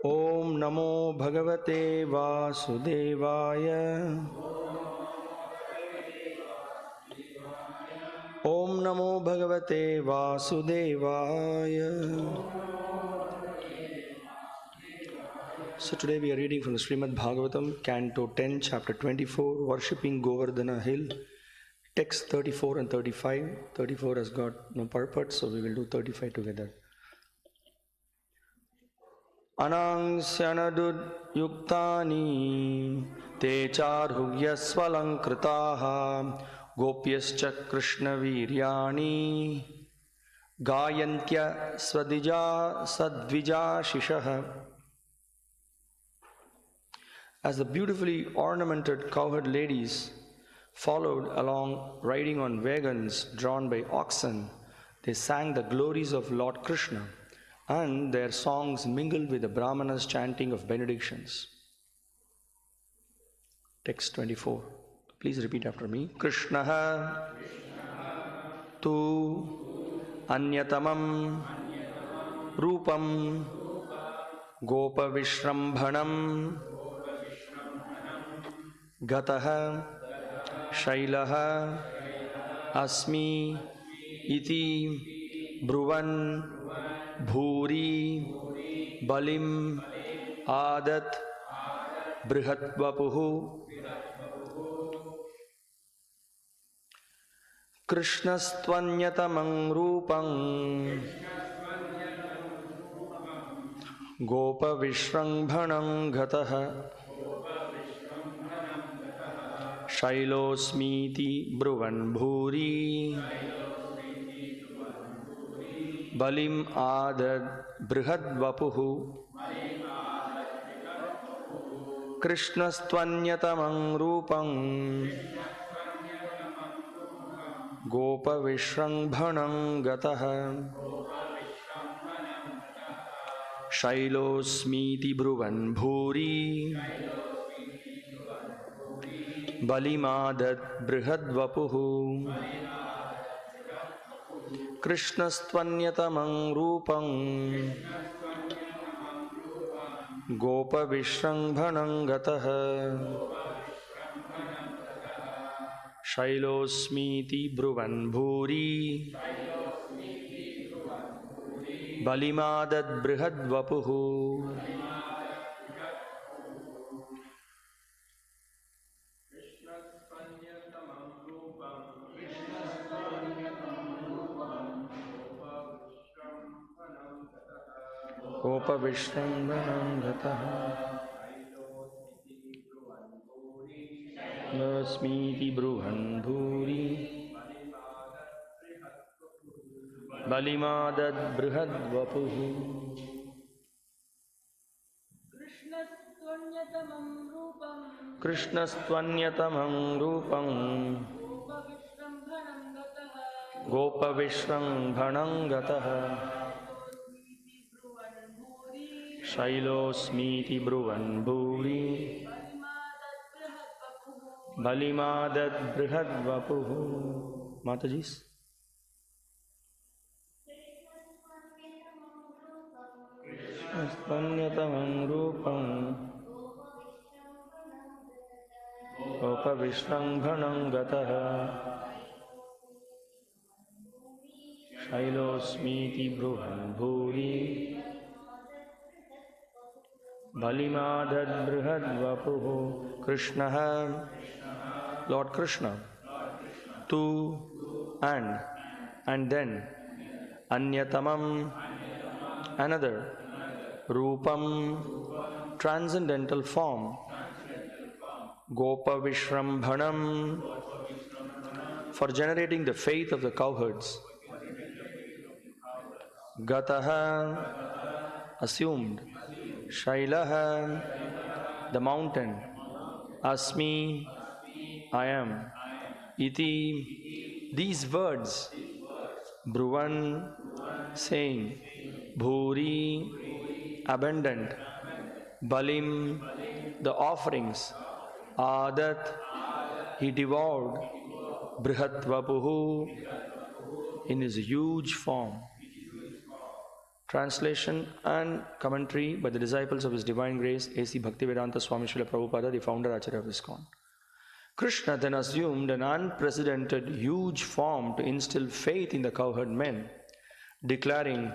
Om Namo Bhagavate Vasudevaya. Om Namo Bhagavate Vasudevaya. So today we are reading from the Srimad Bhagavatam, Canto 10, Chapter 24, Worshipping Govardhana Hill, text 34 and 35. 34 has got no purport, so we will do 35 together. Anangshyanadud yuktani te charhugyasvalankritaha gopyascha krishna viryani gayantya swadija sadvija shishah. As the beautifully ornamented cowherd ladies followed along riding on wagons drawn by oxen, they sang the glories of Lord Krishna, and their songs mingled with the Brahmanas' chanting of benedictions. Text 24. Please repeat after me. Krishna tu anyatamam rupam gopa vishrambhanam gataha shailaha asmi iti bruvan bhuri balim adat brihatvapuhu. Krishnastvanyatamang rupang gopa vishrambhanam gataha shailosmiti bruvan bhuri balim adad brihadvapuhu. Krishnastvanyatamang rupang gopa vishrambhanam gataha shailosmiti bruvan bhuri balimadad brihadvapuhu. Krishnastvanyatamang rupang gopa vishrambhanam gataha shailosmiti bruvan bhuri balimadad brihadvapuhu. Gopa vishrambhanam gataha shailosmiti bruvan bhuri balimadad brihadvapuhu. Krishnastvanyatamam rupam gopa vishrambhanam gataha shailosmiti bruvan bhuri balimadad brihadvapuhu. Matajis. Krishnastvanyatamam rupam gopa vishrambhanam gataha shailosmiti bruvan bhuri balimadad brihadvapuhu. Krishna, Lord Krishna, tu and then, anyatamam, another, rupam, transcendental form, gopa vishrambhanam, for generating the faith of the cowherds, gataha, assumed, shailaha, the mountain, asmi, I am, iti, these words, bruvan, saying, bhuri, abundant, balim, the offerings, adat, he devoured, brihatvapuhu, in his huge form. Translation and commentary by the disciples of His Divine Grace, A.C. Bhaktivedanta Swami Srila Prabhupada, the founder Acharya of ISKCON. Krishna then assumed an unprecedented, huge form to instill faith in the cowherd men, declaring,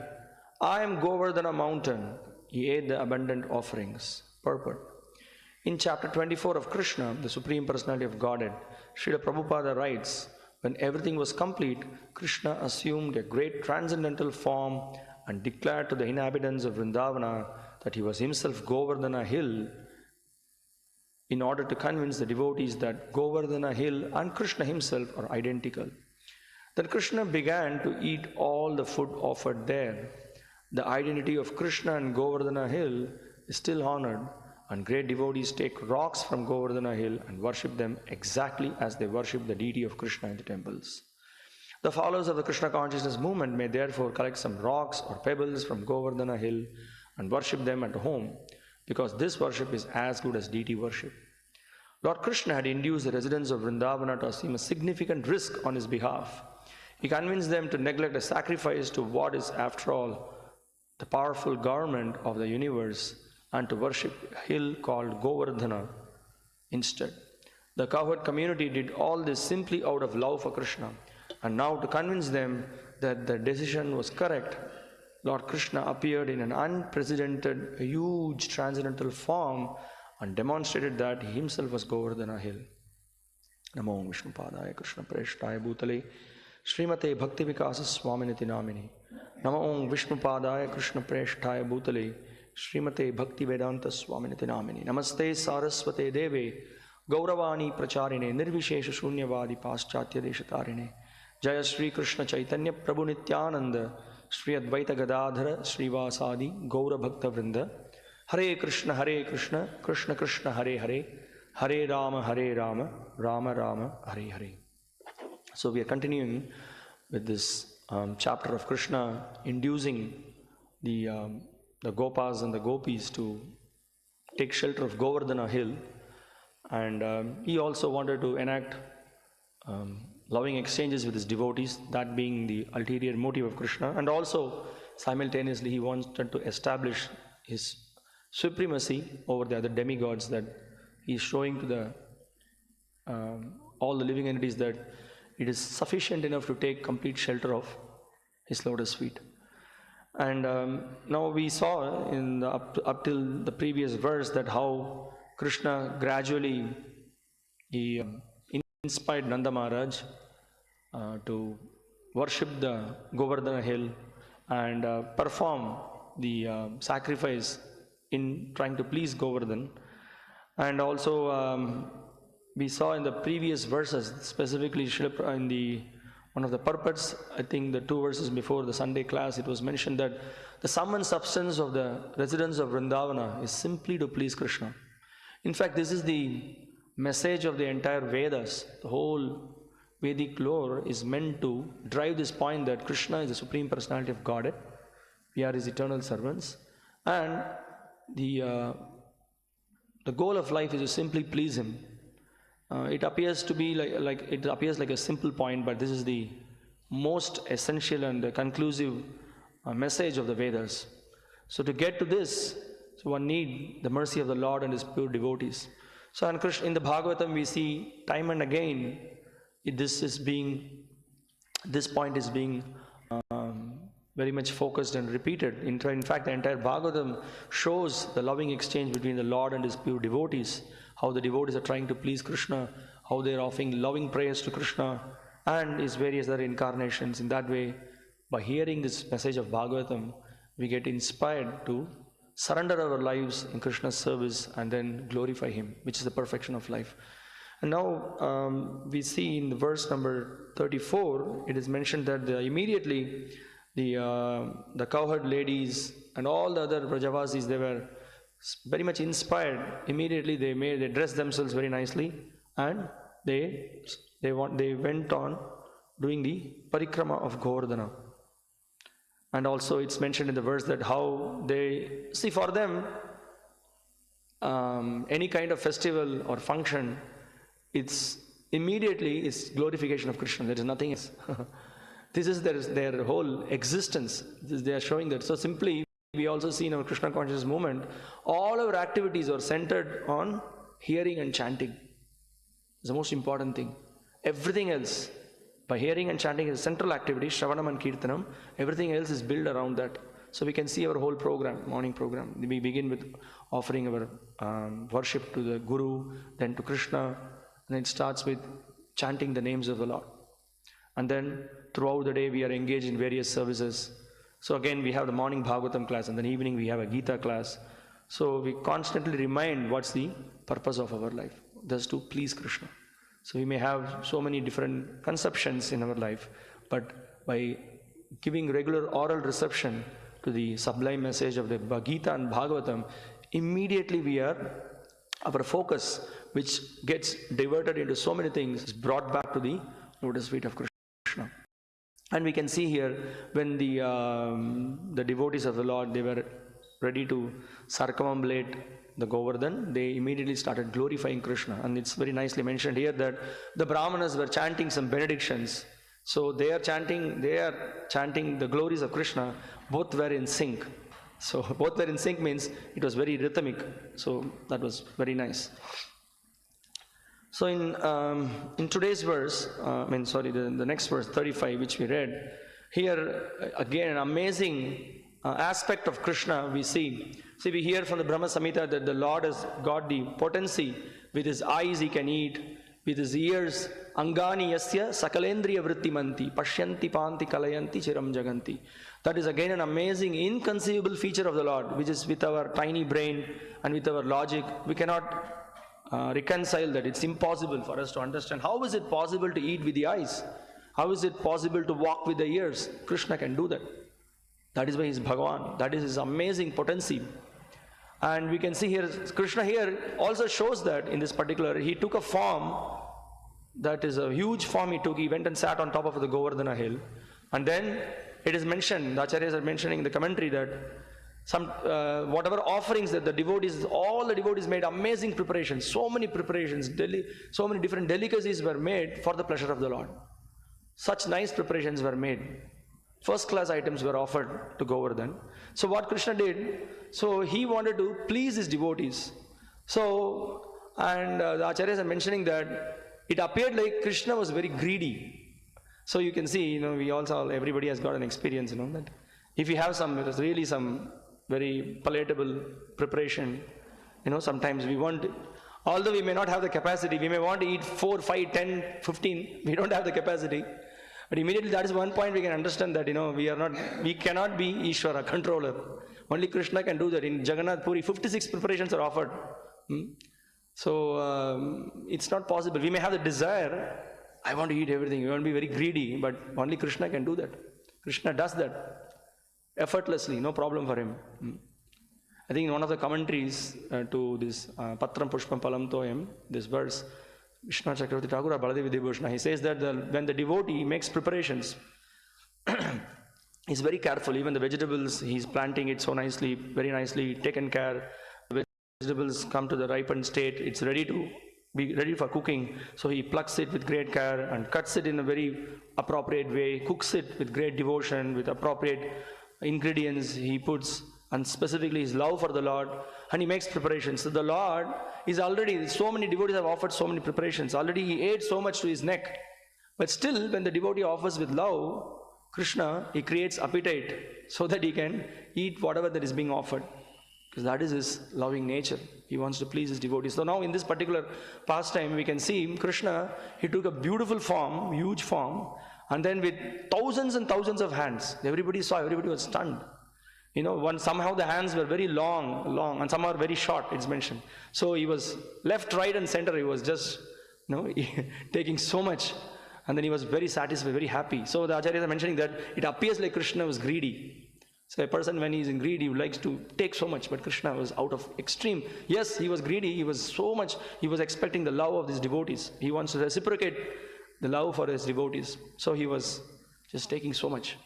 "I am Govardhana mountain." He ate the abundant offerings. Purport. In chapter 24 of Krishna, the Supreme Personality of Godhead, Srila Prabhupada writes, when everything was complete, Krishna assumed a great transcendental form and declared to the inhabitants of Vrindavana that he was himself Govardhana hill, in order to convince the devotees that Govardhana hill and Krishna himself are identical. Then Krishna began to eat all the food offered there. The identity of Krishna and Govardhana hill is still honored, and great devotees take rocks from Govardhana hill and worship them exactly as they worship the deity of Krishna in the temples. The followers of the Krishna consciousness movement may therefore collect some rocks or pebbles from Govardhana hill and worship them at home, because this worship is as good as deity worship. Lord Krishna had induced the residents of Vrindavana to assume a significant risk on his behalf. He convinced them to neglect a sacrifice to what is, after all, the powerful government of the universe, and to worship a hill called Govardhana instead. The cowherd community did all this simply out of love for Krishna, and now to convince them that the decision was correct, Lord Krishna appeared in an unprecedented, huge transcendental form and demonstrated that he himself was Govardhana hill. Namo Vishnu Padaya Krishna Preshtaya Bhutale Srimate Bhakti Vikasa Swaminiti Namini. Namo Vishnu Padaya Krishna Preshtaya Bhutale Srimate Bhakti Vedanta Swaminiti Namini. Namaste Saraswate Deve Gauravani Pracharine Nirvishesha Shunyavadi Paschatya Deshatarine. Jaya Shri Krishna Chaitanya Prabhu Nityananda Shri Advaita Gadadhara Srivasadi Gaura Bhakta Vrinda. Hare Krishna, Krishna Krishna, Hare Hare, Hare Rama, Rama Rama, Hare Hare. So we are continuing with this chapter of Krishna inducing the Gopas and the Gopis to take shelter of Govardhana hill, and he also wanted to enact loving exchanges with his devotees, that being the ulterior motive of Krishna, and also simultaneously he wanted to establish his supremacy over the other demigods, that he is showing to the all the living entities that it is sufficient enough to take complete shelter of his lotus feet. And now we saw in the, up till the previous verse that how Krishna gradually he inspired Nanda Maharaj to worship the Govardhana hill and perform the sacrifice in trying to please Govardhan. And also we saw in the previous verses, specifically in the one of the purports, I think the 2 verses before the Sunday class, it was mentioned that the sum and substance of the residents of Vrindavana is simply to please Krishna. In fact, this is the message of the entire Vedas. The whole Vedic lore is meant to drive this point that Krishna is the Supreme Personality of Godhead. We are His eternal servants, and the goal of life is to simply please Him. It appears to be like a simple point, but this is the most essential and conclusive message of the Vedas. So to get to this, so one need the mercy of the Lord and His pure devotees. So in the Bhagavatam we see time and again this point is being very much focused and repeated. In fact, the entire Bhagavatam shows the loving exchange between the Lord and His pure devotees, how the devotees are trying to please Krishna, how they are offering loving prayers to Krishna and His various other incarnations. In that way, by hearing this message of Bhagavatam, we get inspired to surrender our lives in Krishna's service and then glorify Him, which is the perfection of life. And now we see in the verse number 34, it is mentioned that immediately the cowherd ladies and all the other Brajavasis, they were very much inspired. Immediately they dressed themselves very nicely, and they went on doing the parikrama of Govardhana. And also it's mentioned in the verse that how they see, for them any kind of festival or function, it's glorification of Krishna. There is nothing else. This is their whole existence. They are showing that. So simply, we also see in our Krishna consciousness movement, all our activities are centered on hearing and chanting. It's the most important thing. Everything else, by hearing and chanting is central activity, Shravanam and Kirtanam, everything else is built around that. So we can see our whole program, morning program. We begin with offering our worship to the Guru, then to Krishna, and it starts with chanting the names of the Lord. And then throughout the day we are engaged in various services. So again we have the morning Bhagavatam class, and then evening we have a Gita class. So we constantly remind what's the purpose of our life. Just to please Krishna. So we may have so many different conceptions in our life, but by giving regular oral reception to the sublime message of the Gita and Bhagavatam, immediately our focus, which gets diverted into so many things, is brought back to the lotus feet of Krishna. And we can see here, when the devotees of the Lord, they were ready to circumambulate the Govardhan, they immediately started glorifying Krishna. And it's very nicely mentioned here that the Brahmanas were chanting some benedictions. So they are chanting the glories of Krishna. Both were in sync. So both were in sync means it was very rhythmic. So that was very nice. So in today's verse, the next verse 35, which we read, here again an amazing aspect of Krishna we see. See, we hear from the Brahma Samhita that the Lord has got the potency. With his eyes he can eat, with his ears, angani yasya sakalendriya vrittimanti, pashyanti panti kalayanti chiram jaganti. That is again an amazing, inconceivable feature of the Lord, which is with our tiny brain and with our logic, we cannot reconcile that. It's impossible for us to understand. How is it possible to eat with the eyes? How is it possible to walk with the ears? Krishna can do that. That is why he is Bhagavan. That is his amazing potency. And we can see here, Krishna here also shows that in this particular, he took a form, that is a huge form he took. He went and sat on top of the Govardhana hill. And then it is mentioned, the Acharyas are mentioning in the commentary that some whatever offerings that the devotees, all the devotees made amazing preparations, so many preparations, so many different delicacies were made for the pleasure of the Lord. Such nice preparations were made. First class items were offered to Govardhan. So what Krishna did, so he wanted to please his devotees. So, and the Acharyas are mentioning that it appeared like Krishna was very greedy. So you can see, everybody has got an experience, that if you have really some very palatable preparation, sometimes we want, although we may not have the capacity, we may want to eat 4, 5, 10, 15, we don't have the capacity. But immediately that is one point we can understand that, we cannot be Ishvara, controller. Only Krishna can do that. In Jagannath Puri, 56 preparations are offered. So it's not possible. We may have the desire, I want to eat everything, we want to be very greedy, but only Krishna can do that. Krishna does that effortlessly, no problem for him. I think in one of the commentaries to this Patram Pushpam Palam Toyam, this verse, Vishnu Chakravarti Thakur or Baladevi Debhushan, he says that when the devotee makes preparations, he's very careful. Even the vegetables, he's planting it so nicely, very nicely taken care. The vegetables come to the ripened state, it's be ready for cooking. So he plucks it with great care and cuts it in a very appropriate way, cooks it with great devotion, with appropriate ingredients he puts, and specifically his love for the Lord, and he makes preparations. So the Lord is already, so many devotees have offered so many preparations, already he ate so much to his neck. But still, when the devotee offers with love, Krishna, he creates appetite so that he can eat whatever that is being offered. Because that is his loving nature. He wants to please his devotees. So now in this particular pastime, we can see Krishna, he took a beautiful form, huge form, and then with thousands and thousands of hands. Everybody saw, everybody was stunned. Somehow the hands were very long, and some are very short, it's mentioned. So he was left, right, and center. He was just, taking so much. And then he was very satisfied, very happy. So the Acharyas are mentioning that it appears like Krishna was greedy. So a person, when he is in greed, he likes to take so much, but Krishna was out of extreme. Yes, he was greedy, he was so much, he was expecting the love of his devotees. He wants to reciprocate the love for his devotees. So he was just taking so much.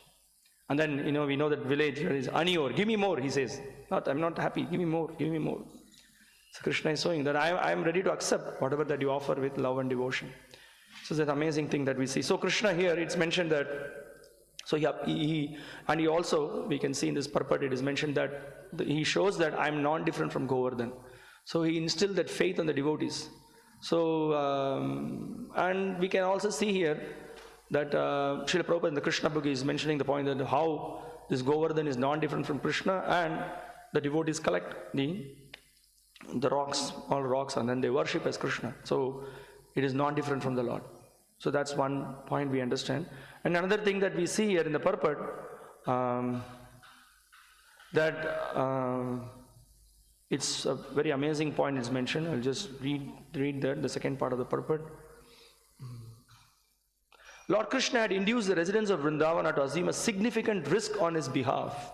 And then, we know that village, there is Anior, give me more, he says. I'm not happy, give me more, give me more. So Krishna is showing that I am ready to accept whatever that you offer with love and devotion. So it's an amazing thing that we see. So Krishna here, it's mentioned that So he also, we can see in this purport, it is mentioned that he shows that I am non-different from Govardhan. So he instilled that faith on the devotees. So, and we can also see here that Srila Prabhupada in the Krishna book is mentioning the point that how this Govardhan is non-different from Krishna, and the devotees collect the rocks, all rocks, and then they worship as Krishna. So it is non-different from the Lord. So that's one point we understand. And another thing that we see here in the purport, that it's a very amazing point is mentioned. I'll just read that, the second part of the purport. Lord Krishna had induced the residents of Vrindavana to assume a significant risk on his behalf.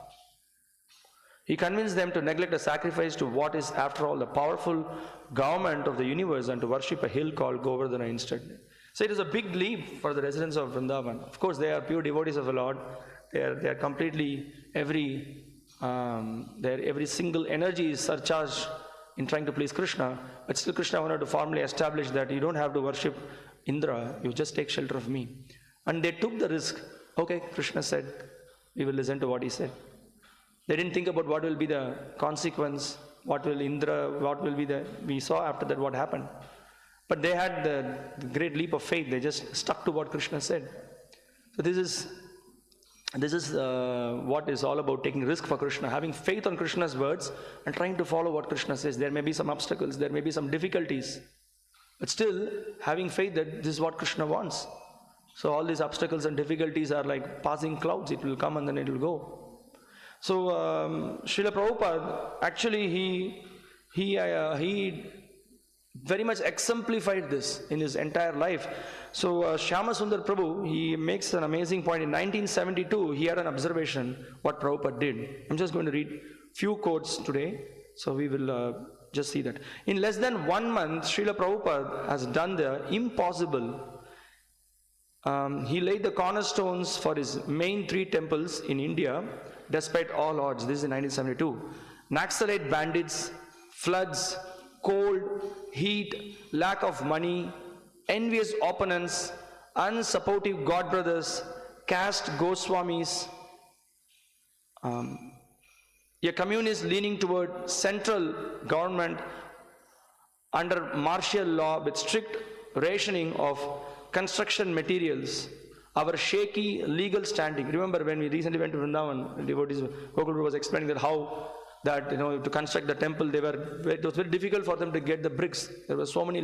He convinced them to neglect a sacrifice to what is, after all, the powerful government of the universe, and to worship a hill called Govardhana instead. So it is a big leap for the residents of Vrindavan. Of course, they are pure devotees of the Lord. They are completely, every single energy is surcharged in trying to please Krishna. But still Krishna wanted to formally establish that you don't have to worship Indra, you just take shelter of me. And they took the risk. Okay, Krishna said, we will listen to what he said. They didn't think about what will be the consequence, what will be we saw after that what happened. But they had the great leap of faith. They just stuck to what Krishna said. So this is what is all about, taking risk for Krishna, having faith on Krishna's words and trying to follow what Krishna says. There may be some obstacles, there may be some difficulties, but still having faith that this is what Krishna wants. So all these obstacles and difficulties are like passing clouds. It will come and then it will go. So Srila Prabhupada, actually he very much exemplified this in his entire life. So Shyama Sundar Prabhu, he makes an amazing point. In 1972, he had an observation what Prabhupada did. I'm just going to read few quotes today, so we will just see that. In less than 1 month, Srila Prabhupada has done the impossible. He laid the cornerstones for his main 3 temples in India, despite all odds. This is in 1972. Naxalite bandits, floods, cold, heat, lack of money, envious opponents, unsupportive god brothers, caste Goswamis, a communist leaning toward central government under martial law with strict rationing of construction materials, our shaky legal standing. Remember when we recently went to Vrindavan, devotees, Gokul was explaining that how that, to construct the temple, it was very difficult for them to get the bricks. There were so many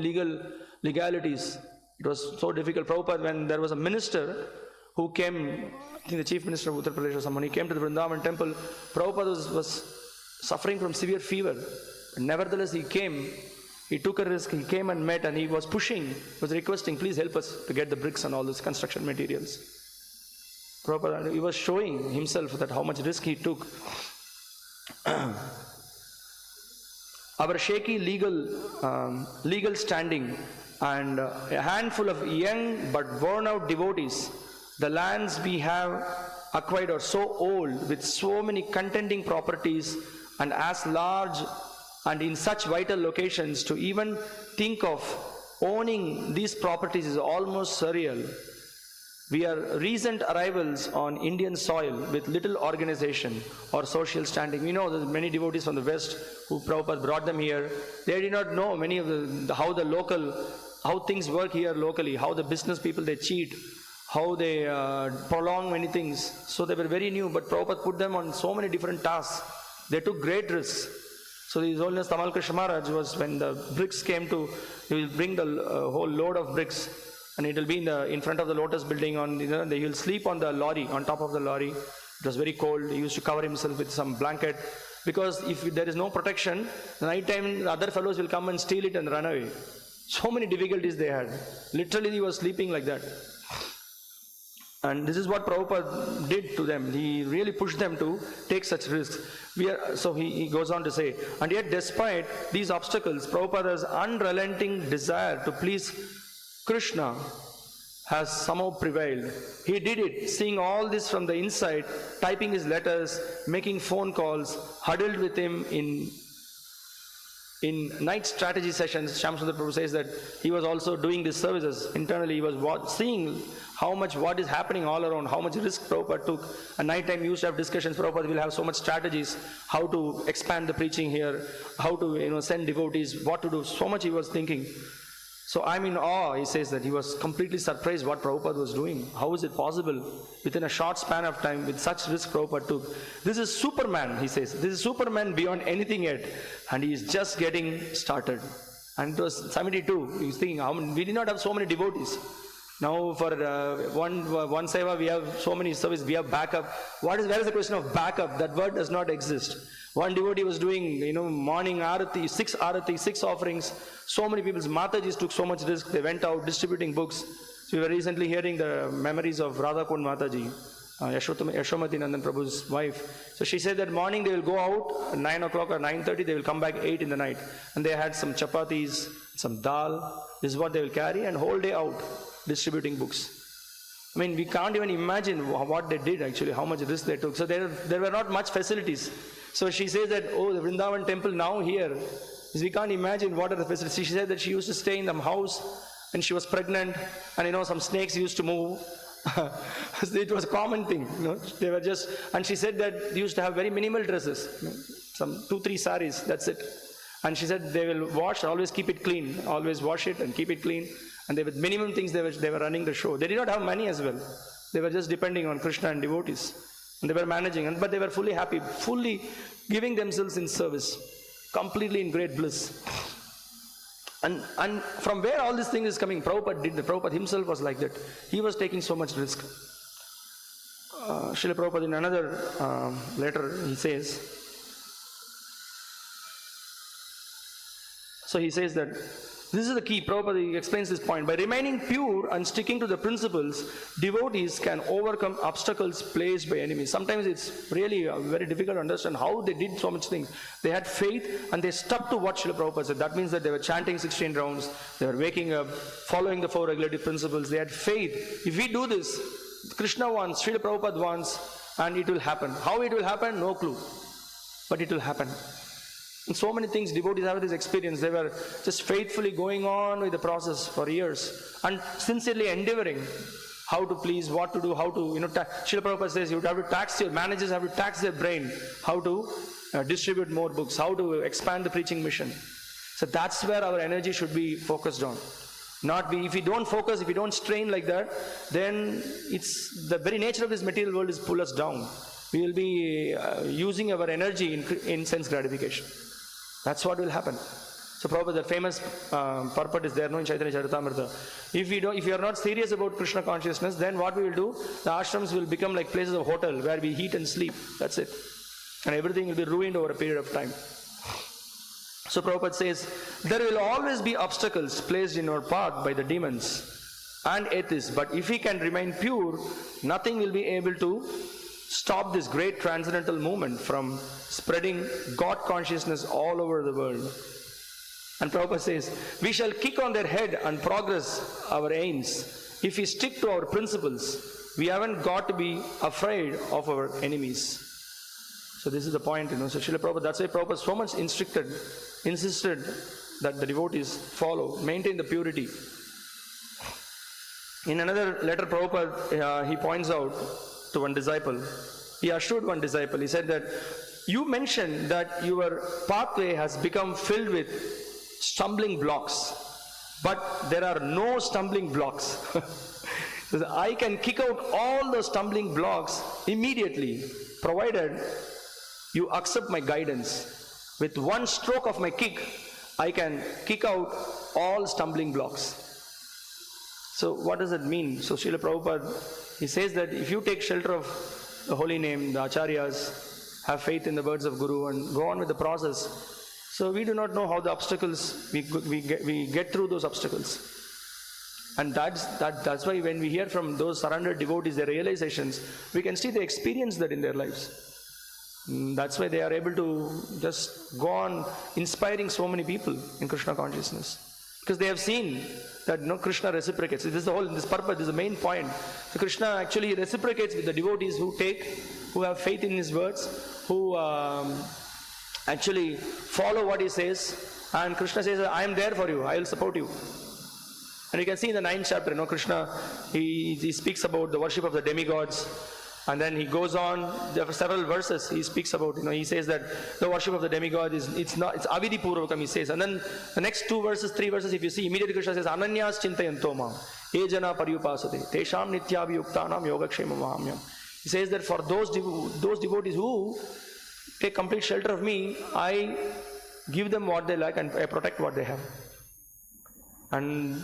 legalities. It was so difficult. Prabhupada, when there was a minister who came, I think the chief minister of Uttar Pradesh or someone, he came to the Vrindavan temple. Prabhupada was suffering from severe fever. But nevertheless, he came. He took a risk, he came and met, and he was pushing, he was requesting, please help us to get the bricks and all these construction materials. Prabhupada, he was showing himself that how much risk he took. Our shaky legal standing and a handful of young but worn out devotees, the lands we have acquired are so old with so many contending properties and as large and in such vital locations, to even think of owning these properties is almost surreal. We are recent arrivals on Indian soil with little organization or social standing. We know that many devotees from the West who Prabhupada brought them here, they did not know many of how things work here locally, how the business people they cheat, how they prolong many things. So they were very new, but Prabhupada put them on so many different tasks. They took great risks. So His Holiness Tamal Krishna Maharaj was, when the bricks came to, he will bring the whole load of bricks, and it will be in front of the lotus building. He will sleep on the lorry, on top of the lorry. It was very cold. He used to cover himself with some blanket, because if there is no protection, the night time the other fellows will come and steal it and run away. So many difficulties they had. Literally he was sleeping like that. And this is what Prabhupada did to them. He really pushed them to take such risks. So he goes on to say, and yet despite these obstacles, Prabhupada's unrelenting desire to please Krishna has somehow prevailed. He did it, seeing all this from the inside, typing his letters, making phone calls, huddled with him in night strategy sessions. Shyama Sundar Prabhu says that he was also doing these services. Internally he was seeing what is happening all around, how much risk Prabhupada took. At night time, we used to have discussions. Prabhupada will have so much strategies, how to expand the preaching here, how to send devotees, what to do. So much he was thinking. So I'm in awe, he says that he was completely surprised what Prabhupada was doing. How is it possible within a short span of time with such risk Prabhupada took? This is Superman, he says. This is Superman beyond anything yet. And he is just getting started. And it was 72. He was thinking, we did not have so many devotees. Now for one seva we have so many services, we have backup. Where is the question of backup? That word does not exist. One devotee was doing, morning arati, 6 offerings. So many people's Matajis took so much risk. They went out distributing books. So we were recently hearing the memories of Radhakund Mataji, Yashomati Nandan Prabhu's wife. So she said that morning they will go out at 9 o'clock or 9:30, they will come back 8 in the night. And they had some chapatis, some dal. This is what they will carry, and whole day out distributing books. I mean, we can't even imagine what they did actually, how much risk they took. So there were not much facilities. So she says that, the Vrindavan temple now here, we can't imagine what are the facilities. She said that she used to stay in the house and she was pregnant, and some snakes used to move. It was a common thing, They were just, and she said that they used to have very minimal dresses, some 2-3 saris, that's it. And she said they will wash, always keep it clean, always wash it and keep it clean. And with minimum things they were running the show. They did not have money as well. They were just depending on Krishna and devotees. And they were managing, but they were fully happy, fully giving themselves in service, completely in great bliss. And from where all this thing is coming, Prabhupada himself was like that. He was taking so much risk. Srila Prabhupada in another letter, he says, that this is the key. Prabhupada explains this point. By remaining pure and sticking to the principles, devotees can overcome obstacles placed by enemies. Sometimes it's really very difficult to understand how they did so much things. They had faith and they stuck to what Srila Prabhupada said. That means that they were chanting 16 rounds, they were waking up, following the 4 regulative principles. They had faith. If we do this, Krishna wants, Srila Prabhupada wants, and it will happen. How it will happen? No clue. But it will happen. And so many things devotees have this experience. They were just faithfully going on with the process for years and sincerely endeavoring how to please, what to do, how to, Srila Prabhupada says you have to tax your managers, have to tax their brain, how to distribute more books, how to expand the preaching mission. So that's where our energy should be focused on. If we don't focus, if we don't strain like that, then it's the very nature of this material world is pull us down. We will be using our energy in sense gratification. That's what will happen. So Prabhupada, the famous purport is there, in Chaitanya Charitamrita. If we are not serious about Krishna consciousness, then what we will do, the ashrams will become like places of hotel where we eat and sleep. That's it. And everything will be ruined over a period of time. So Prabhupada says, there will always be obstacles placed in our path by the demons and atheists. But if we can remain pure, nothing will be able to stop this great transcendental movement from spreading God consciousness all over the world. And Prabhupada says, we shall kick on their head and progress our aims. If we stick to our principles, we haven't got to be afraid of our enemies. So this is the point, So Srila Prabhupada, that's why Prabhupada so much insisted that the devotees follow, maintain the purity. In another letter, Prabhupada, he points out to one disciple, he assured one disciple, he said that you mentioned that your pathway has become filled with stumbling blocks, but there are no stumbling blocks. I can kick out all the stumbling blocks immediately, provided you accept my guidance. With one stroke of my kick, I can kick out all stumbling blocks. So what does it mean? So Srila Prabhupada, he says that if you take shelter of the holy name, the acharyas, have faith in the words of Guru and go on with the process. So we do not know how the obstacles, we get through those obstacles. And that's why when we hear from those surrendered devotees, their realizations, we can see they experience that in their lives. That's why they are able to just go on inspiring so many people in Krishna consciousness. Because they have seen that Krishna reciprocates. This purpose, this is the main point. So Krishna actually reciprocates with the devotees who have faith in his words, who actually follow what he says. And Krishna says, I am there for you, I will support you. And you can see in the 9th chapter, Krishna, he speaks about the worship of the demigods. And then he goes on, there are several verses he speaks about, he says that the worship of the demigod it's avidi purvakam, he says. And then the next 2 verses, 3 verses, if you see, immediately Krishna says, Ananyas chintayanto mam, e jana paryupasate, tesham nityabhiyuktanam yogakshema mahamyam. He says that for those devotees who take complete shelter of me, I give them what they like and I protect what they have. And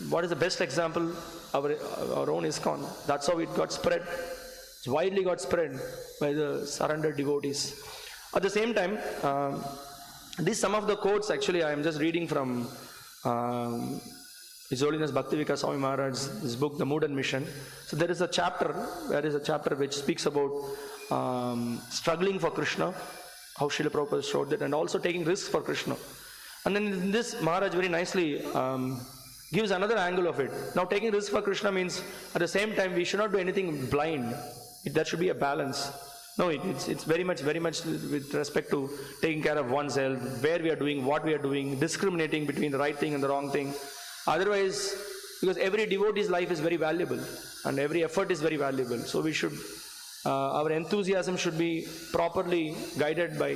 what is the best example? Our own ISKCON. That's how it got spread. It's widely got spread by the surrendered devotees. At the same time, these some of the quotes actually I am just reading from His Holiness Bhaktivika Swami Maharaj's book, The Mood and Mission. So there is a chapter which speaks about struggling for Krishna, how Srila Prabhupada showed that, and also taking risks for Krishna. And then in this, Maharaj very nicely gives another angle of it. Now, taking risks for Krishna means at the same time we should not do anything blind. There should be a balance. No, it's very much with respect to taking care of oneself, where we are doing, what we are doing, discriminating between the right thing and the wrong thing. Otherwise, because every devotee's life is very valuable and every effort is very valuable. So we should, our enthusiasm should be properly guided by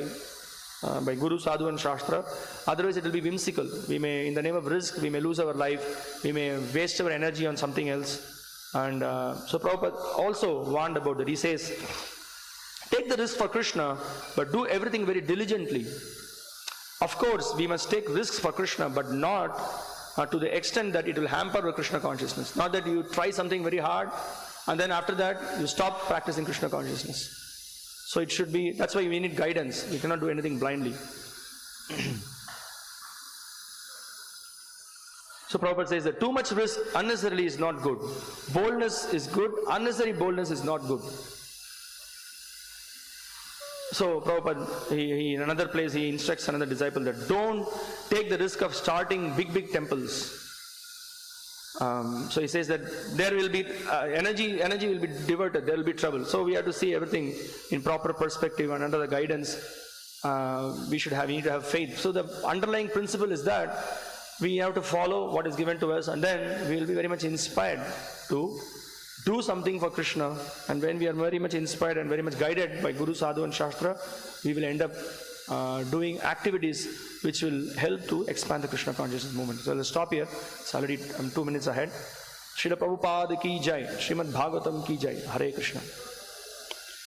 Guru, Sadhu and Shastra. Otherwise it will be whimsical. We may, in the name of risk, we may lose our life. We may waste our energy on something else. And so Prabhupada also warned about that. He says, take the risk for Krishna, but do everything very diligently. Of course, we must take risks for Krishna, but not to the extent that it will hamper our Krishna consciousness. Not that you try something very hard, and then after that, you stop practicing Krishna consciousness. So it should be, that's why we need guidance. We cannot do anything blindly. So Prabhupada says that too much risk unnecessarily is not good. Boldness is good, unnecessary boldness is not good. So Prabhupada, he in another place, he instructs another disciple that don't take the risk of starting big temples. So he says that there will be energy will be diverted, there will be trouble. So we have to see everything in proper perspective and under the guidance. We need to have faith. So the underlying principle is that we have to follow what is given to us, and then we will be very much inspired to do something for Krishna. And when we are very much inspired and very much guided by Guru, Sadhu and Shastra, we will end up doing activities which will help to expand the Krishna consciousness movement. So let's stop here. It's already 2 minutes ahead. Srila Prabhupada ki jai. Srimad Bhagavatam ki jai. Hare Krishna.